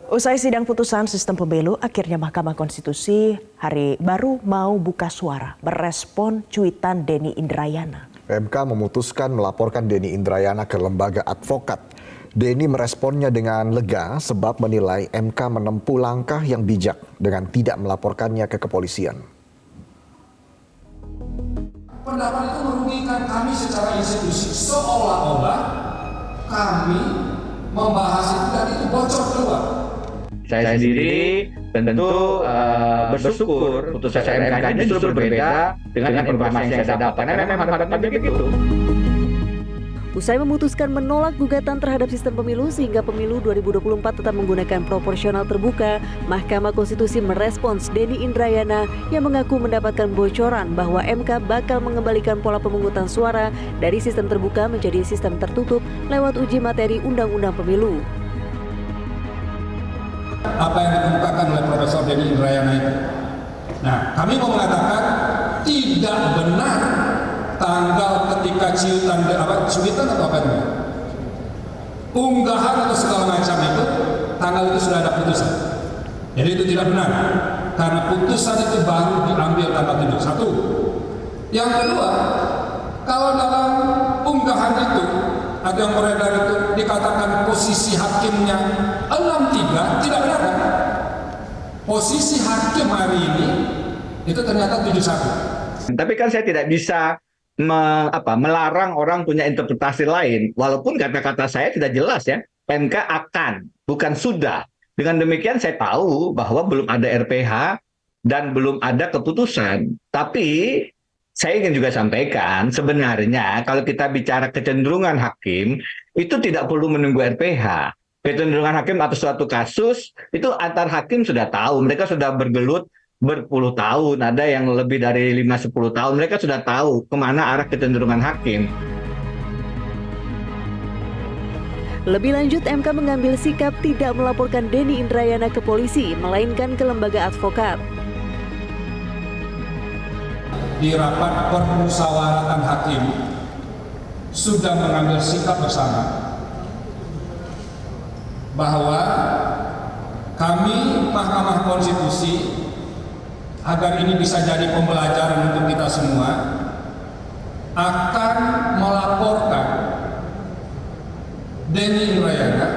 Usai sidang putusan sistem pemilu, akhirnya Mahkamah Konstitusi hari baru mau buka suara merespon cuitan Denny Indrayana. MK memutuskan melaporkan Denny Indrayana ke lembaga advokat. Denny meresponnya dengan lega sebab menilai MK menempuh langkah yang bijak dengan tidak melaporkannya ke kepolisian. Pendapat itu merugikan kami secara institusi, seolah-olah kami membahas itu dan itu bocor keluar. Saya sendiri tentu bersyukur putusan MK ini justru berbeda dengan informasi yang saya dapat. Karena memang harapannya begitu. Usai memutuskan menolak gugatan terhadap sistem pemilu sehingga pemilu 2024 tetap menggunakan proporsional terbuka, Mahkamah Konstitusi merespons Denny Indrayana yang mengaku mendapatkan bocoran bahwa MK bakal mengembalikan pola pemungutan suara dari sistem terbuka menjadi sistem tertutup lewat uji materi Undang-Undang Pemilu. Apa yang dikemukakan oleh Profesor Denny Indrayana itu. Nah, kami mau mengatakan tidak benar tanggal ketika cuitan atau apa itu, unggahan atau segala macam itu, tanggal itu sudah ada putusan. Jadi itu tidak benar, karena putusan itu baru diambil tanggal 7. Satu. Yang kedua, kalau dalam unggahan itu atau yang beredar itu dikatakan posisi hakimnya 6-3, tidak benar kan? Posisi hakim hari ini itu ternyata 7-1. Tapi kan saya tidak bisa melarang orang punya interpretasi lain, walaupun kata-kata saya tidak jelas ya. MK akan, bukan sudah. Dengan demikian saya tahu bahwa belum ada RPH dan belum ada keputusan. Tapi saya ingin juga sampaikan, sebenarnya kalau kita bicara kecenderungan hakim, itu tidak perlu menunggu RPH. Kecenderungan hakim atas suatu kasus, itu antar hakim sudah tahu, mereka sudah bergelut berpuluh tahun, ada yang lebih dari 5-10 tahun, mereka sudah tahu kemana arah kecenderungan hakim. Lebih lanjut, MK mengambil sikap tidak melaporkan Denny Indrayana ke polisi, melainkan ke lembaga advokat. Di rapat permusyawaratan hakim sudah mengambil sikap bersama bahwa kami Mahkamah Konstitusi, agar ini bisa jadi pembelajaran untuk kita semua, akan melaporkan Denny Indrayana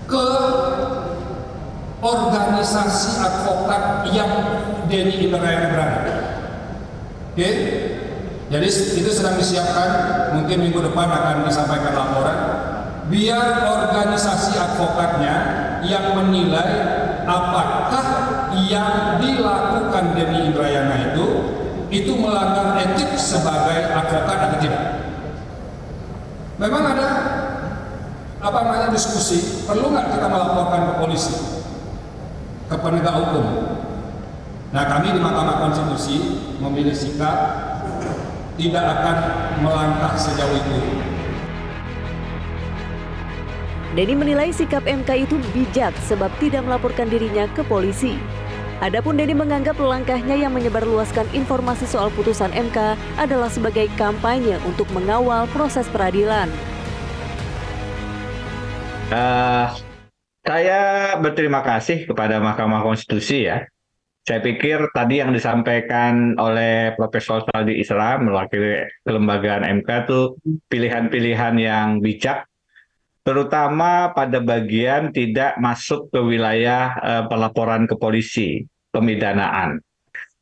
ke organisasi advokat yang Denny Indrayana berada. Oke, jadi itu sedang disiapkan, mungkin minggu depan akan disampaikan laporan, biar organisasi advokatnya yang menilai apakah yang dilakukan Denny Indrayana itu melanggar etik sebagai advokat atau tidak. Memang ada diskusi, perlu nggak kita melaporkan ke polisi, ke penegak hukum. Nah, kami di Mahkamah Konstitusi memilih sikap tidak akan melangkah sejauh itu. Denny menilai sikap MK itu bijak sebab tidak melaporkan dirinya ke polisi. Adapun Denny menganggap langkahnya yang menyebarluaskan informasi soal putusan MK adalah sebagai kampanye untuk mengawal proses peradilan. Saya berterima kasih kepada Mahkamah Konstitusi ya. Saya pikir tadi yang disampaikan oleh Profesor Saldi Isra mewakili kelembagaan MK itu pilihan-pilihan yang bijak, terutama pada bagian tidak masuk ke wilayah pelaporan ke polisi, pemidanaan.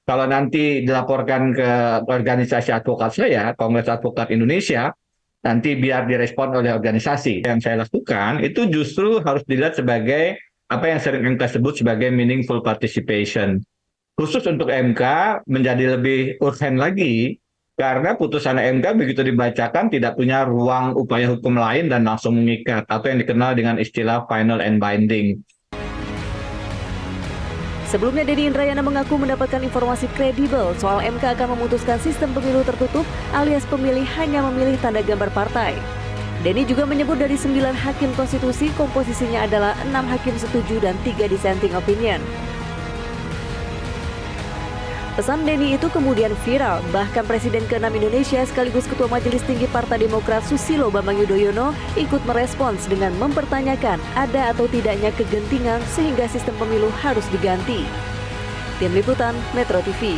Kalau nanti dilaporkan ke organisasi advokat saya, Kongres Advokat Indonesia, nanti biar direspon oleh organisasi. Yang saya lakukan itu justru harus dilihat sebagai apa yang sering MK sebut sebagai meaningful participation. Khusus untuk MK menjadi lebih urgen lagi, karena putusan MK begitu dibacakan tidak punya ruang upaya hukum lain dan langsung mengikat, atau yang dikenal dengan istilah final and binding. Sebelumnya Denny Indrayana mengaku mendapatkan informasi kredibel soal MK akan memutuskan sistem pemilu tertutup alias pemilih hanya memilih tanda gambar partai. Denny juga menyebut dari 9 hakim konstitusi komposisinya adalah 6 hakim setuju dan 3 dissenting opinion. Pesan Denny itu kemudian viral, bahkan Presiden ke-6 Indonesia sekaligus Ketua Majelis Tinggi Partai Demokrat Susilo Bambang Yudhoyono ikut merespons dengan mempertanyakan ada atau tidaknya kegentingan sehingga sistem pemilu harus diganti. Tim Liputan Metro TV.